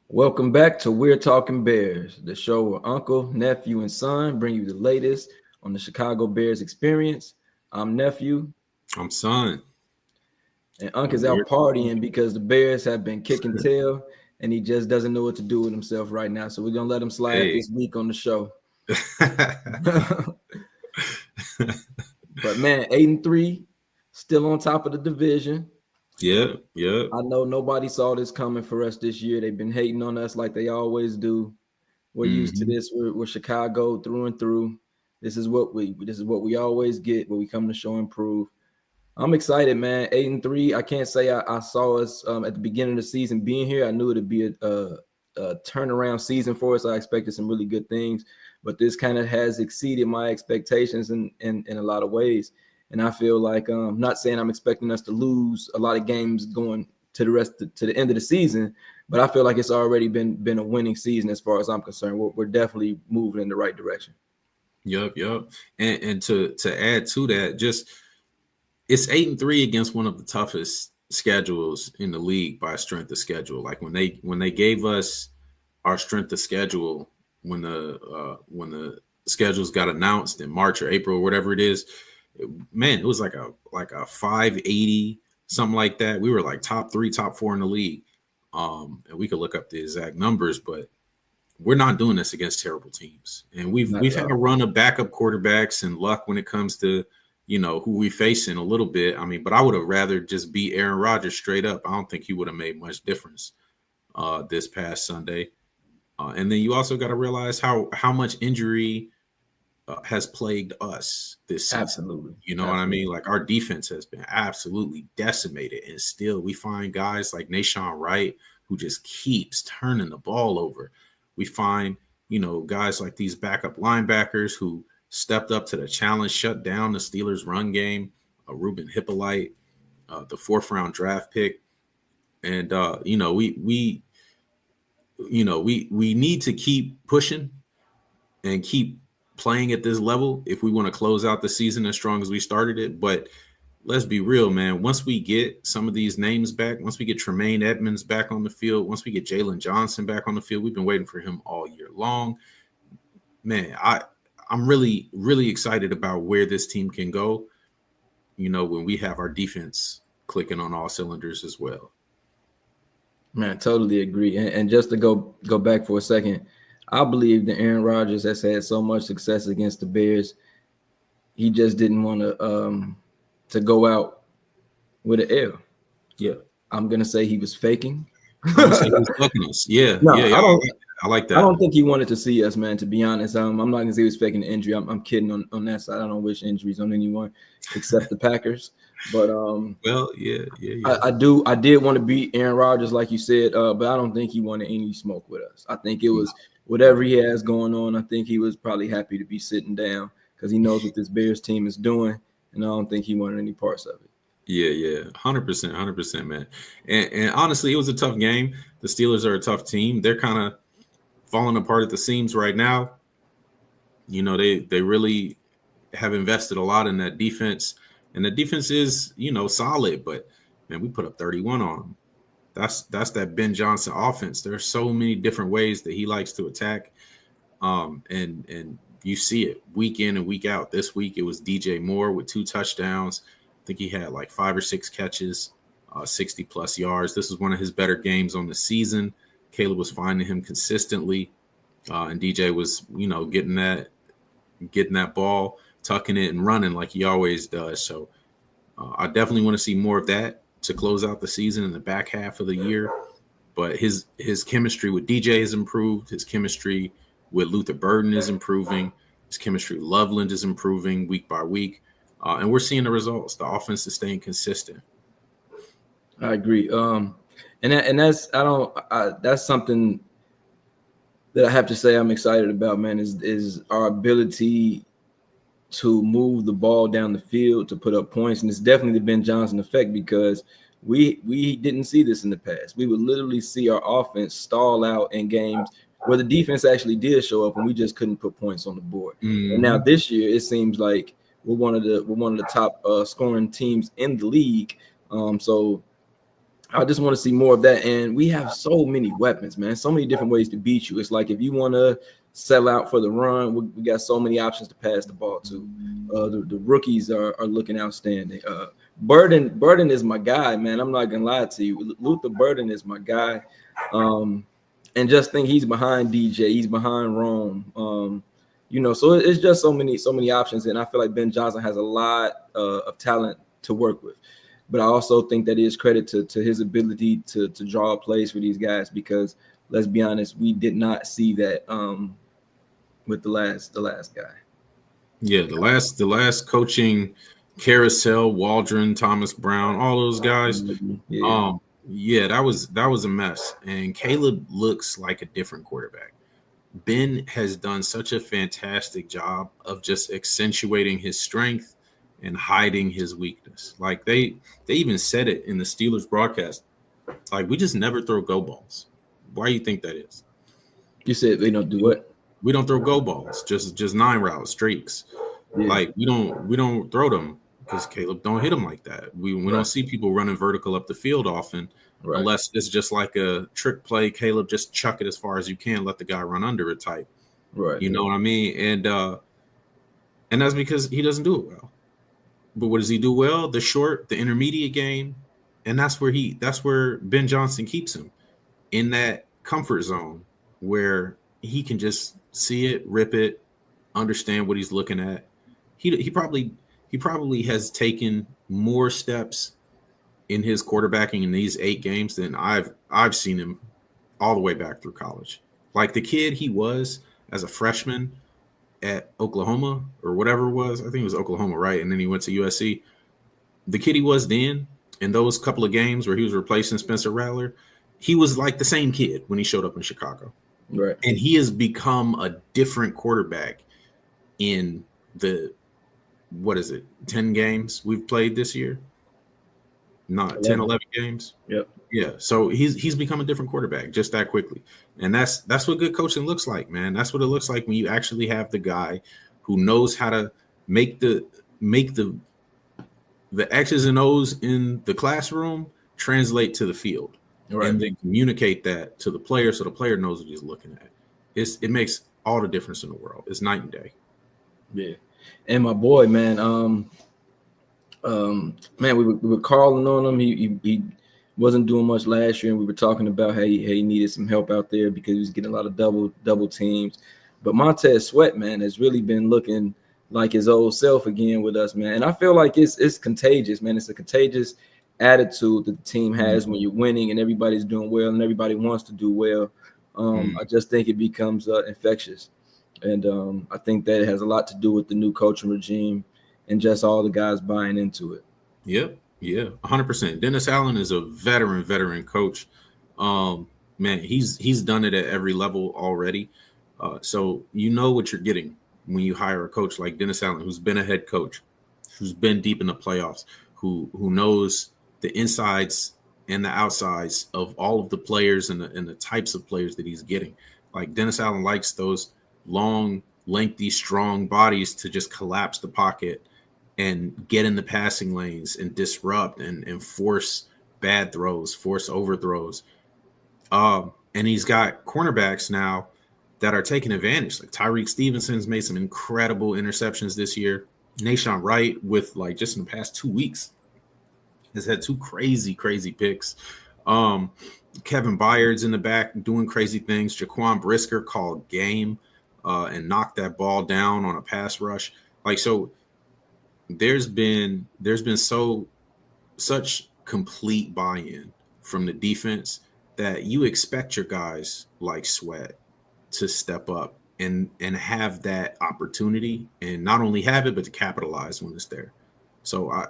Welcome back to We're Talking Bears, the show where uncle, nephew, and son bring you the latest on the Chicago Bears experience. I'm nephew, I'm son. and Unc And is out partying because the Bears have been kicking tail, and he just doesn't know what to do with himself right now. So we're gonna let him slide hey. this week on the show. But man, 8-3, still on top of the division. Yep. I know nobody saw this coming for us this year. They've been hating on us like they always do. We're used to hmm this. We're Chicago through and through. This is what we always get, but we come to show and prove. I'm excited, man. 8-3. I can't say I saw us at the beginning of the season being here. I knew it'd be a turnaround season for us. I expected some really good things, but this kind of has exceeded my expectations in a lot of ways. And I feel like I'm not saying I'm expecting us to lose a lot of games going to the end of the season, but I feel like it's already been a winning season as far as I'm concerned. We're definitely moving in the right direction. Yep. And to add to that, just it's 8-3 against one of the toughest schedules in the league by strength of schedule. Like when they gave us our strength of schedule when the schedules got announced in March or April or whatever it is, man, it was like a 580 something like that. We were like top 3, top 4 in the league. And we could look up the exact numbers, but we're not doing this against terrible teams. And Not we've at had a all. run of backup quarterbacks and luck when it comes to who we facing a little bit. I mean, but I would have rather just beat Aaron Rodgers straight up. I don't think he would have made much difference this past Sunday. And then you also got to realize how much injury has plagued us this season. Absolutely. You know what I mean? Absolutely. Like our defense has been absolutely decimated, and still we find guys like Nahshon Wright who just keeps turning the ball over. We find guys like these backup linebackers who stepped up to the challenge, shut down the Steelers' run game. Ruben Hippolyte, the 4th-round draft pick, and we need to keep pushing and keep playing at this level if we want to close out the season as strong as we started it. But let's be real, man. Once we get some of these names back, once we get Tremaine Edmonds back on the field, once we get Jalen Johnson back on the field, we've been waiting for him all year long. Man, I'm really, really excited about where this team can go, when we have our defense clicking on all cylinders as well. Man, totally agree. And just to go back for a second, I believe that Aaron Rodgers has had so much success against the Bears. He just didn't want to go out with an L. Yeah. I'm gonna say he was faking. I'm gonna say he's fucking us. Yeah, No, yeah. I don't. I like I that. don't think he wanted to see us, man. To be honest, I'm not gonna say he was faking the injury. I'm kidding on that side. I don't wish injuries on anyone except the Packers. But Well, yeah. I did want to beat Aaron Rodgers, like you said, but I don't think he wanted any smoke with us. I think it was whatever he has going on. I think he was probably happy to be sitting down because he knows what this Bears team is doing, and I don't think he wanted any parts of it. Yeah, 100%, man. And honestly, it was a tough game. The Steelers are a tough team. They're kind of falling apart at the seams right now. They really have invested a lot in that defense, and the defense is solid. But man, we put up 31 on them. That's that Ben Johnson offense. There are so many different ways that he likes to attack, and you see it week in and week out. This week it was DJ Moore with 2 touchdowns. I think he had like 5 or 6 catches, 60 plus yards. This was one of his better games on the season. Caleb was finding him consistently, and DJ was getting that ball, tucking it and running like he always does. So I definitely want to see more of that to close out the season in the back half of the year. But his chemistry with DJ has improved. His chemistry with Luther Burden is improving. His chemistry with Loveland is improving week by week. And we're seeing the results. The offense is staying consistent. I agree. That's something that I have to say I'm excited about, man. Is our ability to move the ball down the field to put up points, and it's definitely the Ben Johnson effect because we didn't see this in the past. We would literally see our offense stall out in games where the defense actually did show up, and we just couldn't put points on the board. And now Mm-hmm. this year, it seems like we're one of the top scoring teams in the league. So I just want to see more of that. And we have so many weapons, man. So many different ways to beat you. It's like if you want to sell out for the run, we got so many options to pass the ball to. The rookies are looking outstanding. Burden is my guy, man. I'm not gonna lie to you. Luther Burden is my guy. And just think he's behind DJ, he's behind Rome. So it's just so many options. And I feel like Ben Johnson has a lot of talent to work with. But I also think that is credit to his ability to draw plays for these guys, because let's be honest, we did not see that with the last guy. Yeah, the last coaching carousel, Waldron, Thomas Brown, all those guys. Yeah. That was a mess. And Caleb looks like a different quarterback. Ben has done such a fantastic job of just accentuating his strength and hiding his weakness. Like they even said it in the Steelers broadcast. Like, we just never throw go balls. Why do you think that is? You said they don't do what? We don't throw go balls, just 9 route streaks. Yeah. Like we don't throw them because Caleb don't hit them like that. We don't see people running vertical up the field often, unless it's just like a trick play. Caleb, just chuck it as far as you can, let the guy run under it type. Right. You know what I mean? And that's because he doesn't do it well. But what does he do well? The short, the intermediate game, and that's where Ben Johnson keeps him, in that comfort zone where he can just see it, rip it, understand what he's looking at. He probably has taken more steps in his quarterbacking in these 8 games than I've seen him all the way back through college. Like the kid he was as a freshman at Oklahoma or whatever it was. I think it was Oklahoma, right? And then he went to USC. The kid he was then, in those couple of games where he was replacing Spencer Rattler, he was like the same kid when he showed up in Chicago. Right. And he has become a different quarterback in the, 10 games we've played this year? Not 10, 11 games? Yep. Yeah. So he's become a different quarterback just that quickly. And that's what good coaching looks like, man. That's what it looks like when you actually have the guy who knows how to make the X's and O's in the classroom translate to the field. Right. And then communicate that to the player so the player knows what he's looking at. It makes all the difference in the world. It's night and day. Yeah. And my boy, man, man, we were calling on him. He wasn't doing much last year, and we were talking about how he needed some help out there because he was getting a lot of double teams. But Montez Sweat, man, has really been looking like his old self again with us, man. And I feel like it's contagious, man. It's a contagious attitude that the team has when you're winning and everybody's doing well and everybody wants to do well. I just think it becomes infectious. And I think that it has a lot to do with the new coaching regime and just all the guys buying into it. Yep. Yeah, 100%. Dennis Allen is a veteran coach. Man, he's done it at every level already. So you know what you're getting when you hire a coach like Dennis Allen, who's been a head coach, who's been deep in the playoffs, who knows the insides and the outsides of all of the players and the types of players that he's getting. Like Dennis Allen likes those long, lengthy, strong bodies to just collapse the pocket and get in the passing lanes and disrupt and force bad throws, force overthrows. And he's got cornerbacks now that are taking advantage. Like Tyreek Stevenson's made some incredible interceptions this year. Nahshon Wright, with like just in the past 2 weeks, has had 2 crazy picks. Kevin Byard's in the back doing crazy things. Jaquan Brisker called game and knocked that ball down on a pass rush. Like, so there's been such complete buy-in from the defense that you expect your guys like Sweat to step up and have that opportunity, and not only have it, but to capitalize when it's there. So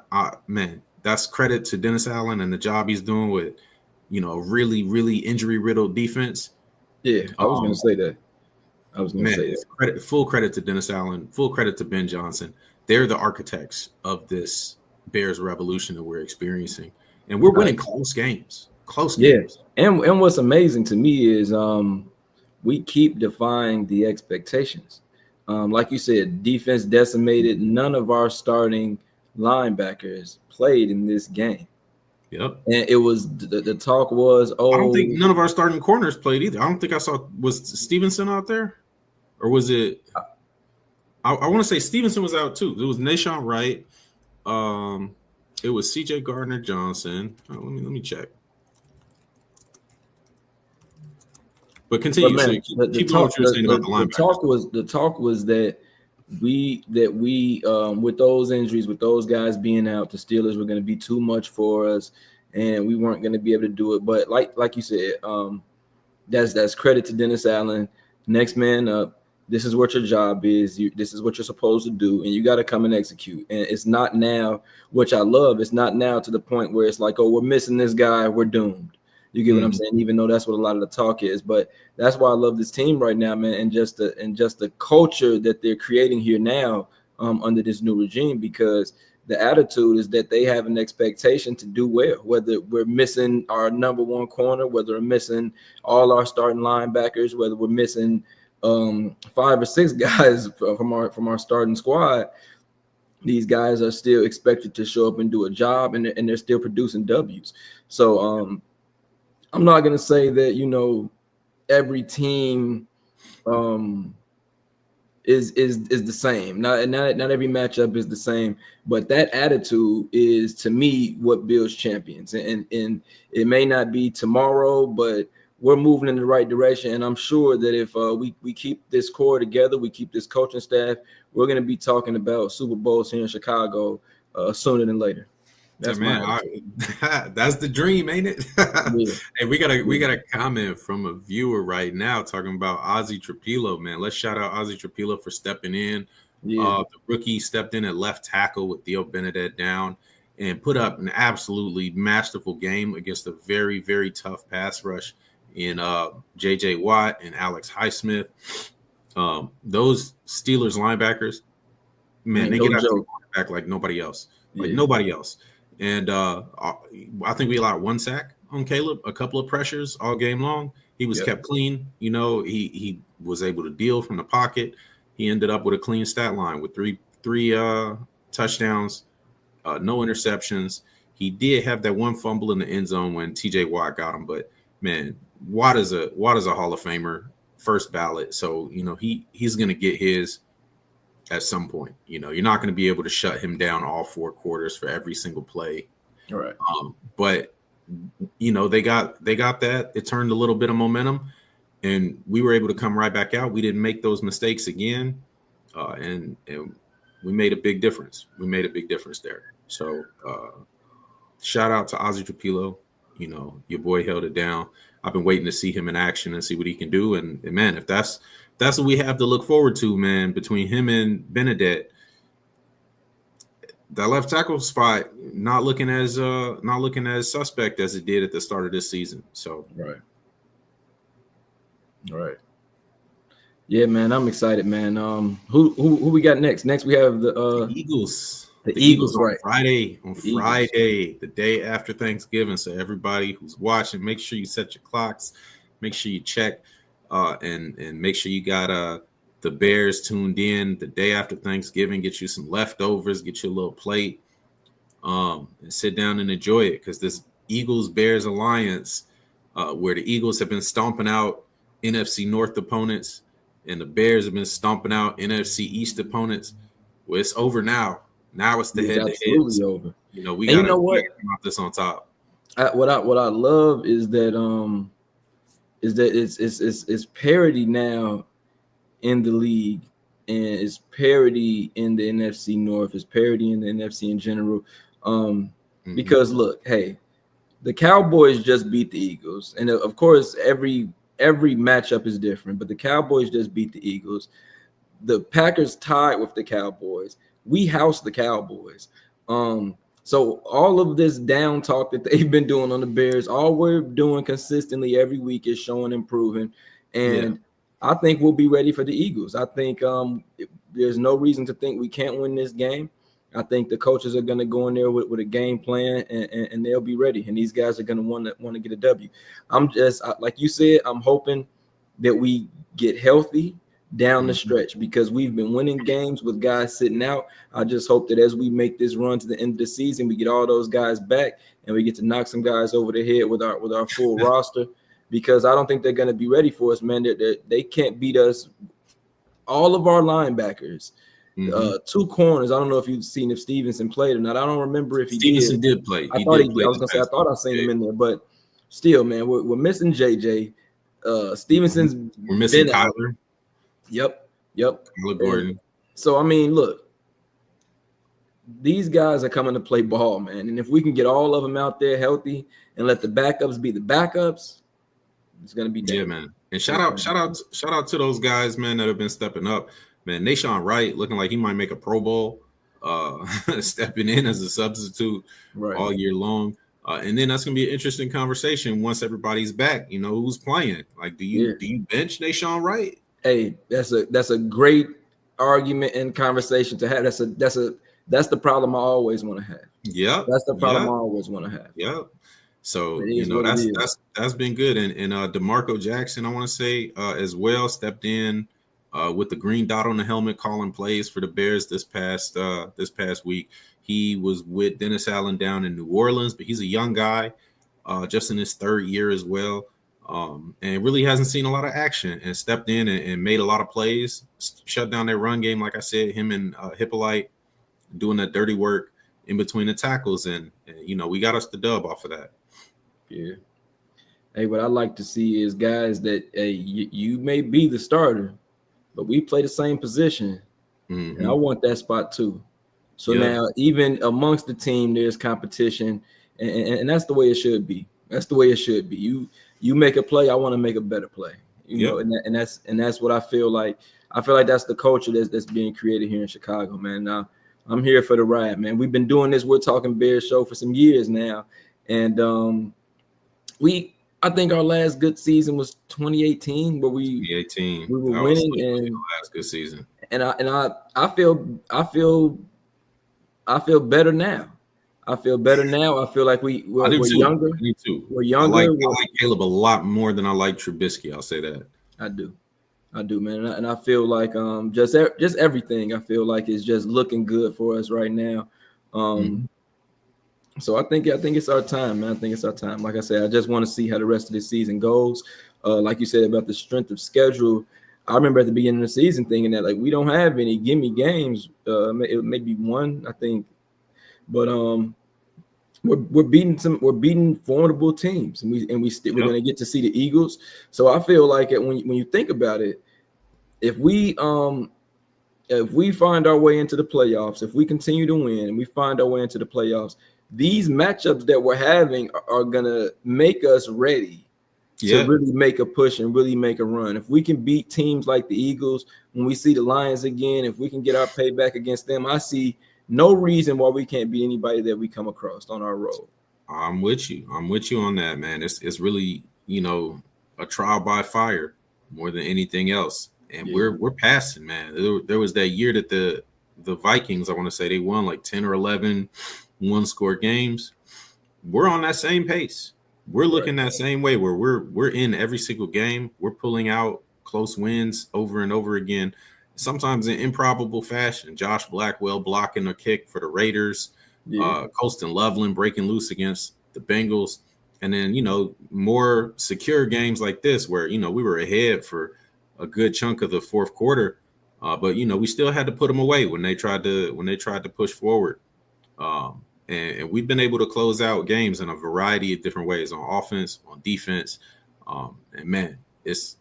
man, that's credit to Dennis Allen and the job he's doing with, really injury-riddled defense. Yeah, I was going to say that. Full credit to Dennis Allen, full credit to Ben Johnson. They're the architects of this Bears revolution that we're experiencing. And we're winning close games. Yeah. And what's amazing to me is we keep defying the expectations. Like you said, defense decimated. None of our starting linebackers played in this game. Yep. And it was the talk was, I don't oh, think none of our starting corners played either. I don't think I saw, was Stevenson out there, or was it? I want to say Stevenson was out too. It was Nahshon Wright. It was C.J. Gardner Johnson. Oh, let me check. But continue. man, So keep on what you were saying about the linebackers. The talk was that we with those injuries, with those guys being out, the Steelers were going to be too much for us, and we weren't going to be able to do it. But like you said, that's credit to Dennis Allen. Next man up. This is what your job is. This is what you're supposed to do, and you got to come and execute. And it's not now, which I love. It's not now to the point where it's like, oh, we're missing this guy, we're doomed. You get what I'm saying? Even though that's what a lot of the talk is, but that's why I love this team right now, man, and just the culture that they're creating here now under this new regime, because the attitude is that they have an expectation to do well, whether we're missing our number one corner, whether we're missing all our starting linebackers, whether we're missing 5 or 6 guys from our starting squad. These guys are still expected to show up and do a job, and they're still producing W's. So I'm not gonna say that every team is the same. Not every matchup is the same, but that attitude is, to me, what builds champions. And it may not be tomorrow, but we're moving in the right direction. And I'm sure that if we keep this core together, we keep this coaching staff, we're going to be talking about Super Bowls here in Chicago sooner than later. That's that's the dream, ain't it? Yeah. Hey, we got a comment from a viewer right now talking about Ozzy Trapilo, man. Let's shout out Ozzy Trapilo for stepping in. Yeah. The rookie stepped in at left tackle with Theo Benedette down and put up an absolutely masterful game against a very, very tough pass rush in J.J. Watt and Alex Highsmith. Those Steelers linebackers, man, they get after the quarterback like nobody else. Nobody else. And I think we allowed 1 sack on Caleb, a couple of pressures all game long. He was kept clean. He was able to deal from the pocket. He ended up with a clean stat line with three touchdowns, no interceptions. He did have that one fumble in the end zone when TJ Watt got him, but man, Watt is a Hall of Famer, first ballot. So he's going to get his at some point. You're not going to be able to shut him down all 4 quarters for every single play. All right. But they got that. It turned a little bit of momentum, and we were able to come right back out. We didn't make those mistakes again, and we made a big difference. We made a big difference there. So shout out to Ozzy Trapilo. Your boy held it down. I've been waiting to see him in action and see what he can do. And man, if that's what we have to look forward to, man, between him and Benedette, that left tackle spot not looking as suspect as it did at the start of this season. So right. Yeah, man, I'm excited, man. Who we got next? Next we have the Eagles. The Eagles, on right? Friday, the day after Thanksgiving. So everybody who's watching, make sure you set your clocks, make sure you check, and make sure you got the Bears tuned in the day after Thanksgiving. Get you some leftovers, get you a little plate, and sit down and enjoy it, because this Eagles-Bears alliance, where the Eagles have been stomping out NFC North opponents and the Bears have been stomping out NFC East opponents, well, it's over now. Now it's the head-to-head. Absolutely over. We got to come out this on top. What I love is that it's parity now in the league, and it's parity in the NFC North. It's parity in the NFC in general. Because look, hey, the Cowboys just beat the Eagles, and of course every matchup is different, but the Cowboys just beat the Eagles. The Packers tied with the Cowboys. We housed the Cowboys. So all of this down talk that they've been doing on the Bears, all we're doing consistently every week is showing improving. And I think we'll be ready for the Eagles. I think there's no reason to think we can't win this game. I think the coaches are going to go in there with a game plan, and they'll be ready. And these guys are going to want to get a W. I'm just, like you said, I'm hoping that we get healthy down the stretch, because we've been winning games with guys sitting out. I just hope that as we make this run to the end of the season, we get all those guys back and we get to knock some guys over the head with our full roster, because I don't think they're going to be ready for us, man. They can't beat us. All of our linebackers, 2 corners. I don't know if you've seen if Stevenson played or not. I don't remember if he Stevenson did play. I thought he did. I was going to say, I thought I seen him in there, but still, man, we're missing JJ. Stevenson's we're missing Kyler. Yep. Kyler Gordon. So, I mean, look, these guys are coming to play ball, man. And if we can get all of them out there healthy and let the backups be the backups, it's going to be dangerous. Yeah, man. And shout out to those guys, man, that have been stepping up. Man, Nahshon Wright looking like he might make a Pro Bowl, stepping in as a substitute all year long. And then that's gonna be an interesting conversation once everybody's back. You know, who's playing? Like, do you bench Nahshon Wright? Hey, that's a great argument and conversation to have. That's the problem I always want to have. Yeah, that's the problem I always want to have. Yeah. So you know that's been good. And DeMarco Jackson, I want to say as well, stepped in with the green dot on the helmet, calling plays for the Bears this past week. He was with Dennis Allen down in New Orleans, but he's a young guy, just in his 3rd year as well, and really hasn't seen a lot of action, and stepped in and made a lot of plays, shut down their run game. Like I said, him and Hippolyte doing that dirty work in between the tackles, and you know, we got us the dub off of that. Yeah. Hey, what I like to see is guys that, hey, you may be the starter, but we play the same position, and I want that spot too. So now, even amongst the team, there's competition, and that's the way it should be. That's the way it should be. You make a play, I want to make a better play. You know, and that's what I feel like. I feel like that's the culture that's being created here in Chicago, man. Now, I'm here for the ride, man. We've been doing this We're Talking Bears show for some years now, and I think our last good season was 2018, where we were winning, and last good season. And I feel better now. I feel like we're younger. Me too. We're younger. I like Caleb a lot more than I like Trubisky. I'll say that. I do, man. And I feel like just everything I feel like is just looking good for us right now. So I think it's our time, man. I think it's our time. Like I said, I just want to see how the rest of the season goes. Like you said about the strength of schedule, I remember at the beginning of the season thinking that, like, we don't have any gimme games. It may be one, I think, but we're beating formidable teams, and we're going to get to see the Eagles. So I feel like when you think about it, if we find our way into the playoffs, if we continue to win and we find our way into the playoffs, these matchups that we're having are going to make us ready to really make a push and really make a run. If we can beat teams like the Eagles, when we see the Lions again, if we can get our payback against them, I see no reason why we can't beat anybody that we come across on our road. I'm with you on that, man. It's really, you know, a trial by fire more than anything else. And we're passing, man. There was that year that the Vikings, I want to say, they won like 10 or 11 one-score games. We're on that same pace. We're looking that same way, where we're in every single game. We're pulling out close wins over and over again, sometimes in improbable fashion. Josh Blackwell blocking a kick for the Raiders, Colston Loveland breaking loose against the Bengals, and then, you know, more secure games like this where, you know, we were ahead for a good chunk of the fourth quarter, but, you know, we still had to put them away when they tried to push forward. And we've been able to close out games in a variety of different ways, on offense, on defense. And man, it's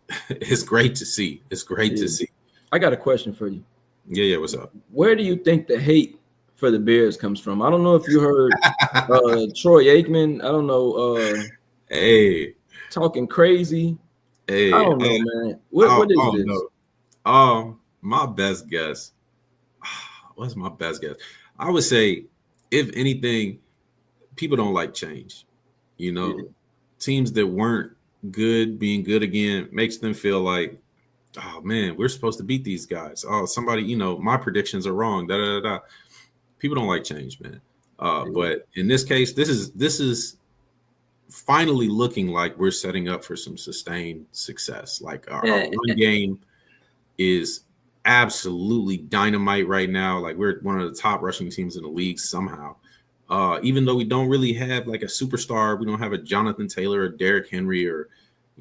great to see. It's great to see. I got a question for you. Yeah. What's up? Where do you think the hate for the Bears comes from? I don't know if you heard Troy Aikman. I don't know. Talking crazy. I don't know, man. What is this? Know. My best guess. What's my best guess? I would say, if anything, people don't like change. You know, teams that weren't good being good again makes them feel like, oh man, we're supposed to beat these guys. Oh, somebody, you know, my predictions are wrong. People don't like change, man. But in this case, this is finally looking like we're setting up for some sustained success. Like our run game is absolutely dynamite right now. Like, we're one of the top rushing teams in the league somehow. Even though we don't really have like a superstar, we don't have a Jonathan Taylor or Derrick Henry or,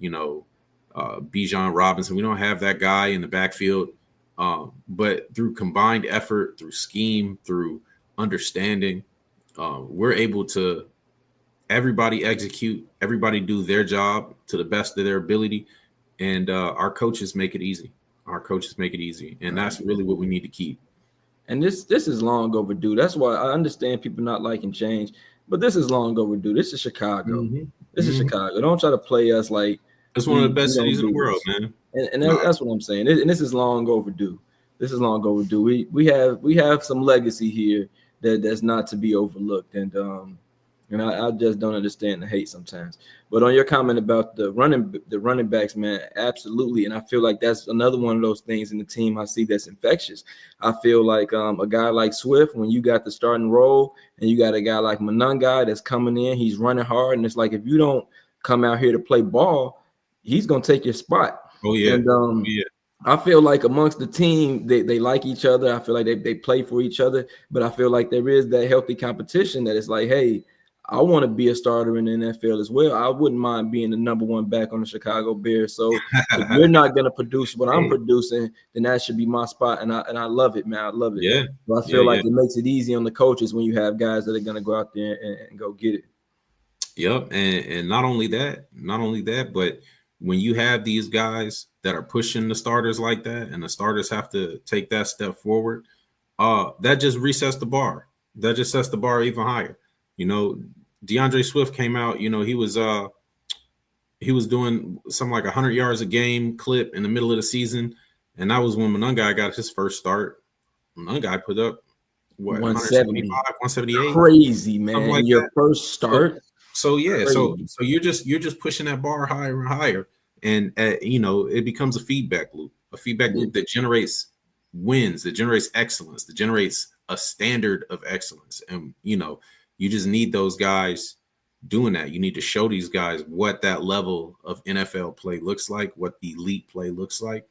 Bijan Robinson. We don't have that guy in the backfield. But through combined effort, through scheme, through understanding, we're able to everybody execute, everybody do their job to the best of their ability. And our coaches make it easy. And that's really what we need to keep. And this is long overdue. That's why I understand people not liking change, but this is long overdue. This is Chicago. This is Chicago. Don't try to play us like it's one of the best cities in the world, man. And that's what I'm saying. And this is long overdue. We have some legacy here that's not to be overlooked. And I just don't understand the hate sometimes. But on your comment about the running backs, man, absolutely. And I feel like that's another one of those things in the team I see that's infectious. I feel like a guy like Swift, when you got the starting role and you got a guy like Monangai that's coming in, he's running hard. And it's like, if you don't come out here to play ball, he's going to take your spot. Oh, yeah. And, I feel like amongst the team, they like each other. I feel like they play for each other. But I feel like there is that healthy competition that it's like, hey, I want to be a starter in the NFL as well. I wouldn't mind being the number one back on the Chicago Bears. So if you're not going to produce what I'm producing, then that should be my spot. And I love it, man. I love it. Yeah. So I feel like it makes it easy on the coaches when you have guys that are going to go out there and go get it. Yep. And not only that, but when you have these guys that are pushing the starters like that, and the starters have to take that step forward, that just resets the bar. That just sets the bar even higher. DeAndre Swift came out, he was doing something like 100 yards a game clip in the middle of the season. And that was when Monangai got his first start. Monangai put up 175, 178. Crazy, man. Like your that. First start. So you're just pushing that bar higher and higher. And it becomes a feedback loop that generates wins, that generates excellence, that generates a standard of excellence. And you just need those guys doing that. You need to show these guys what that level of NFL play looks like, what the elite play looks like.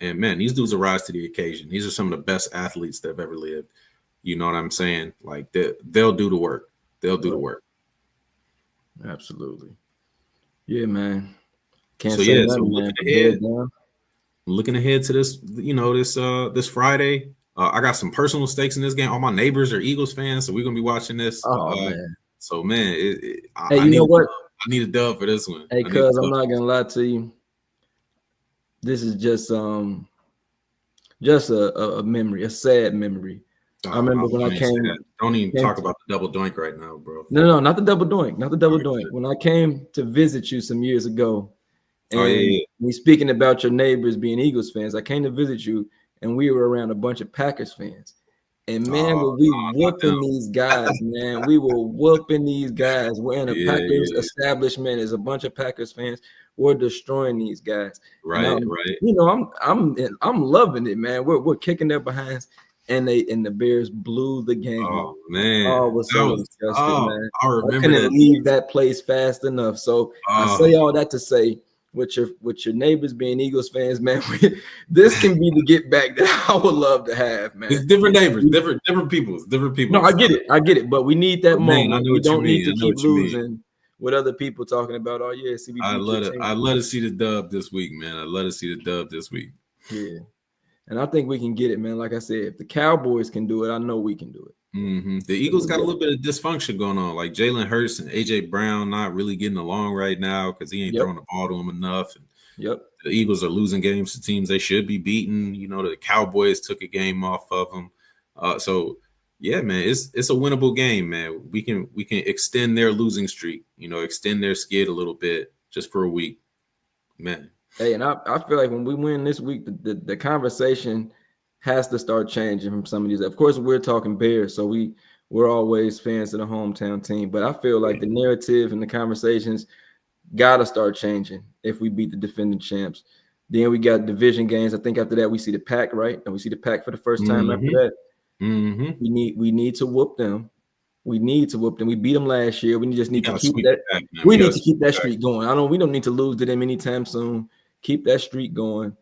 And man, these dudes will rise to the occasion. These are some of the best athletes that have ever lived. You know what I'm saying? Like they'll do the work. Absolutely. Yeah, man. So looking ahead to this, this Friday. I got some personal stakes in this game. All my neighbors are Eagles fans, so we're gonna be watching this. Man. So man, I need a dub for this one. Hey, cuz I'm not gonna lie to you. This is just a memory, a sad memory. I remember when I came. Don't even talk about the double doink right now, bro. No, not the double doink, When I came to visit you some years ago, and we speaking about your neighbors being Eagles fans, I came to visit you, and we were around a bunch of Packers fans. And man, were we whooping these guys, man. We were whooping these guys. We're in a Packers establishment. There's a bunch of Packers fans. We're destroying these guys. Right. I'm loving it, man. We're kicking their behinds. And the Bears blew the game. Oh man! Oh, it was so disgusting, man. I remember. I couldn't leave that place fast enough. So I say all that to say, with your neighbors being Eagles fans, man, this can be the get back that I would love to have, man. It's different neighbors, different people. No, I get it. But we need that moment. We don't need to keep losing with other people talking about, CBG. I love to see the dub this week, man. I love to see the dub this week. Yeah. And I think we can get it, man. Like I said, if the Cowboys can do it, I know we can do it. Mm-hmm. The Eagles got a little bit of dysfunction going on. Like Jalen Hurts and A.J. Brown not really getting along right now because he ain't throwing the ball to him enough. And the Eagles are losing games to teams they should be beating. The Cowboys took a game off of them. So, yeah, man, it's a winnable game, man. We can extend their losing streak, extend their skid a little bit just for a week, man. Hey, and I feel like when we win this week, the conversation has to start changing from some of these. Of course, we're talking Bears, so we're always fans of the hometown team. But I feel like the narrative and the conversations got to start changing if we beat the defending champs. Then we got division games. I think after that we see the Pack, right? And we see the Pack for the first time after that. Mm-hmm. We need to whoop them. We need to whoop them. We beat them last year. We just need to keep that. We need to keep that streak going. We don't need to lose to them anytime soon. Keep that streak going.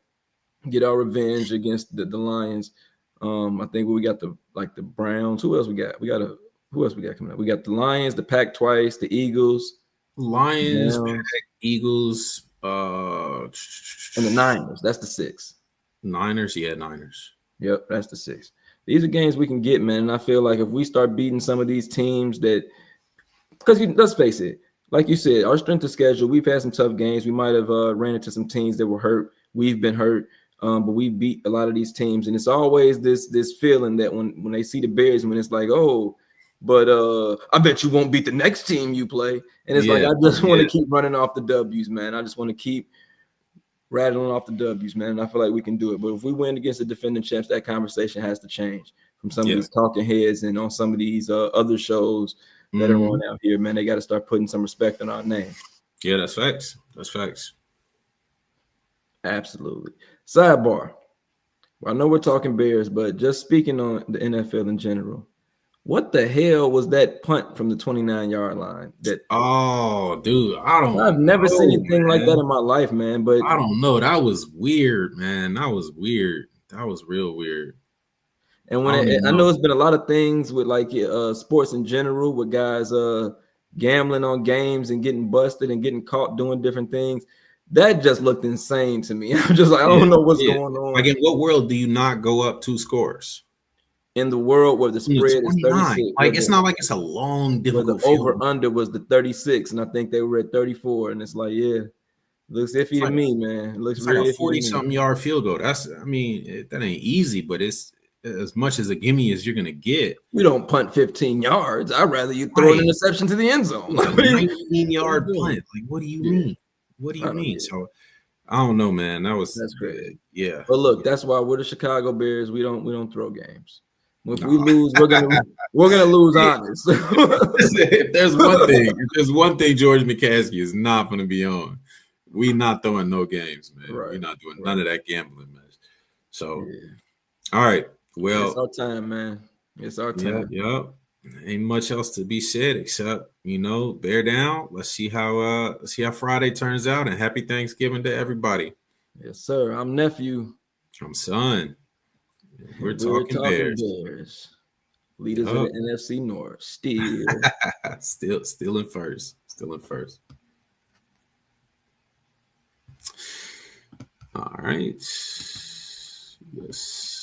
get our revenge against the Lions. I think we got the Browns. Who else we got? Who else we got coming up? We got the Lions, the Pack twice, the Eagles, Lions, Browns, Pack, Eagles, and the Niners. That's the 6. Niners. Yeah, Niners. Yep, that's the 6. These are games we can get, man. And I feel like if we start beating some of these teams that, because let's face it, like you said, our strength of schedule, we've had some tough games. We might have ran into some teams that were hurt. We've been hurt, but we beat a lot of these teams. And it's always this feeling that when they see the Bears, when it's like, oh, but I bet you won't beat the next team you play. And it's like, I just want to keep running off the W's, man. I just want to keep rattling off the W's, man. And I feel like we can do it. But if we win against the defending champs, that conversation has to change from some of these talking heads and on some of these other shows that are on out here, man. They got to start putting some respect on our name. Yeah, that's facts. That's facts. Absolutely. Sidebar. I know we're talking Bears, but just speaking on the NFL in general, what the hell was that punt from the 29-yard line? Dude, I've never seen anything like that in my life, man. But I don't know. That was weird, man. That was weird. That was real weird. And when I know it's been a lot of things with like sports in general, with guys gambling on games and getting busted and getting caught doing different things. That just looked insane to me. I'm just like, I don't know what's going on. Like, in what world do you not go up 2 scores? In the world where the spread is 36. Like, it's not like it's a long, difficult the over-under was the 36, and I think they were at 34. And it's like, yeah, looks iffy to me, man. It looks really like a 40-something yard field goal. That ain't easy, but it's as much as a gimme as you're going to get. We don't punt 15 yards. I'd rather you throw an interception to the end zone. 19-yard punt. Like, what do you mean? What do you mean? So, I don't know, man. That's crazy. Yeah. But look, that's why we're the Chicago Bears. We don't throw games. If we lose, we're gonna lose honest. If there's one thing George McCaskey is not gonna be on, we not throwing no games, man. We're not doing none of that gambling, man. So, all right. Well, it's our time, man. It's our time. Yep. Ain't much else to be said except, bear down. Let's see how Friday turns out, and happy Thanksgiving to everybody. Yes, sir. I'm nephew. I'm son. We're talking Bears. Leaders of the NFC North. Still in first. Still in first. All right. Yes.